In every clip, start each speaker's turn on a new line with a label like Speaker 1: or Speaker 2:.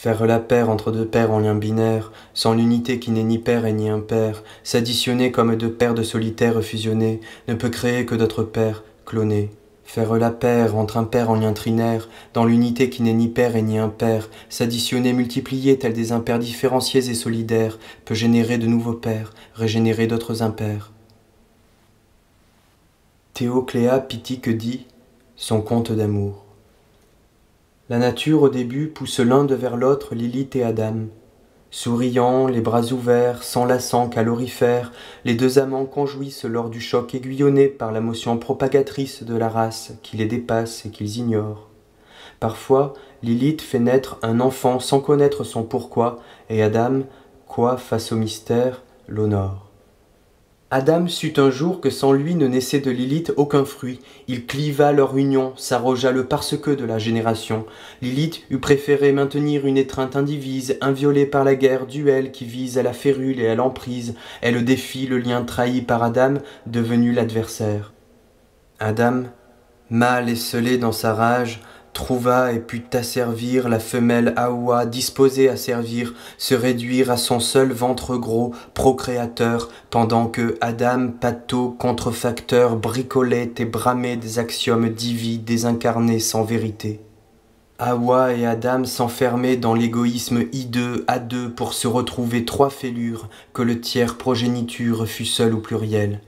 Speaker 1: Faire la paire entre deux paires en lien binaire, sans l'unité qui n'est ni paire et ni impair, s'additionner comme deux paires de solitaires fusionnés, ne peut créer que d'autres paires, clonées. Faire la paire entre un paire en lien trinaire, dans l'unité qui n'est ni paire et ni impair, s'additionner, multiplier tels des impairs différenciés et solidaires, peut générer de nouveaux paires, régénérer d'autres impairs. Théocléa Pittique dit son conte d'amour. La nature au début pousse l'un devers l'autre Lilith et Adam. Souriants, les bras ouverts, s'enlaçant calorifères, les deux amants conjouissent lors du choc aiguillonnés par la motion propagatrice de la race qui les dépasse et qu'ils ignorent. Parfois, Lilith fait naître un enfant sans connaître son pourquoi, et Adam, quoi face au mystère, l'honore. Adam sut un jour que sans lui ne naissait de Lilith aucun fruit. Il cliva leur union, s'arrogea le parce-que de la génération. Lilith eût préféré maintenir une étreinte indivise, inviolée par la guerre, duel qui vise à la férule et à l'emprise. Elle défie le lien trahi par Adam, devenu l'adversaire. Adam, mâle et scellé dans sa rage, trouva et put asservir la femelle Hawa disposée à servir, se réduire à son seul ventre gros, procréateur, pendant que Adam, pâteau, contrefacteur, bricolait et bramait des axiomes divins désincarnés sans vérité. Hawa et Adam s'enfermaient dans l'égoïsme hideux à deux pour se retrouver trois fêlures, que le tiers progéniture fût seul ou pluriel.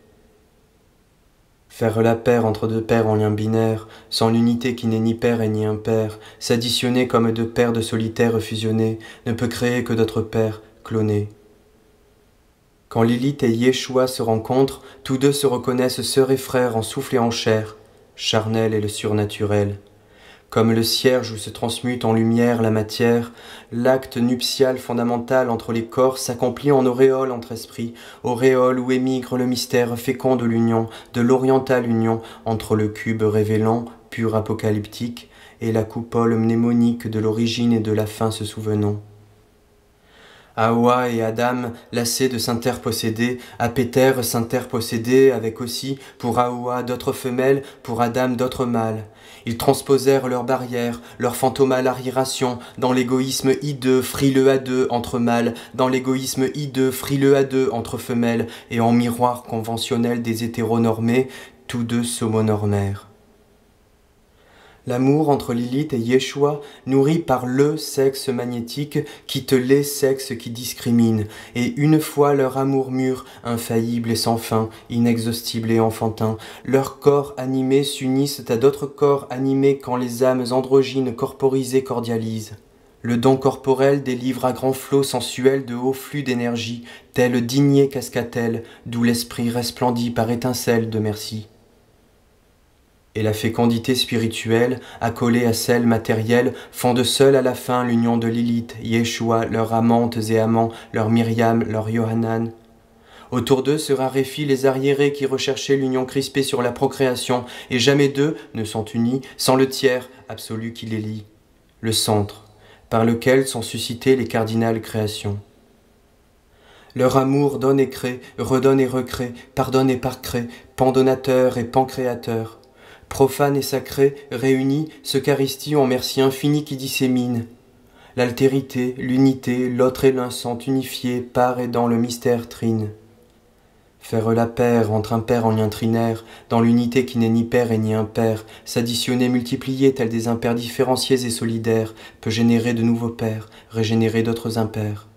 Speaker 1: Faire la paire entre deux paires en lien binaire, sans l'unité qui n'est ni paire et ni impair, s'additionner comme deux paires de solitaires fusionnés, ne peut créer que d'autres paires, clonées. Quand Lilith et Yeshua se rencontrent, tous deux se reconnaissent sœurs et frères en souffle et en chair, charnel et le surnaturel. Comme le cierge où se transmute en lumière la matière, l'acte nuptial fondamental entre les corps s'accomplit en auréole entre esprits, auréole où émigre le mystère fécond de l'union, de l'orientale union, entre le cube révélant, pur apocalyptique, et la coupole mnémonique de l'origine et de la fin se souvenant. Hawa et Adam, lassés de s'interposséder, Apéter s'interposséder avec aussi, pour Hawa d'autres femelles, pour Adam d'autres mâles. Ils transposèrent leurs barrières, leur fantomale arriération, dans l'égoïsme hideux, frileux à deux entre mâles, dans l'égoïsme hideux, frileux à deux entre femelles, et en miroir conventionnel des hétéronormés, tous deux s'homonormèrent. L'amour entre Lilith et Yeshua, nourri par le sexe magnétique, quitte les sexes qui discriminent, et une fois leur amour mûr, infaillible et sans fin, inexhaustible et enfantin, leurs corps animés s'unissent à d'autres corps animés quand les âmes androgynes corporisées cordialisent. Le don corporel délivre à grands flots sensuels de hauts flux d'énergie, tel digné cascatelle, d'où l'esprit resplendit par étincelles de merci. Et la fécondité spirituelle, accolée à celle matérielle, fonde seule à la fin l'union de Lilith, Yeshua, leurs amantes et amants, leur Myriam, leur Yohanan. Autour d'eux se raréfient les arriérés qui recherchaient l'union crispée sur la procréation, et jamais deux ne sont unis sans le tiers absolu qui les lie, le centre, par lequel sont suscitées les cardinales créations. Leur amour donne et crée, redonne et recrée, pardonne et parcrée, pandonateur et pancréateur. Profane et sacré, réunis, s'eucharistie en merci infini qui dissémine. L'altérité, l'unité, l'autre et l'un sont unifiés par et dans le mystère trine. Faire la paire entre un paire en lien trinaire, dans l'unité qui n'est ni paire et ni impair, s'additionner, multiplier tels des impairs différenciés et solidaires, peut générer de nouveaux paires, régénérer d'autres impairs.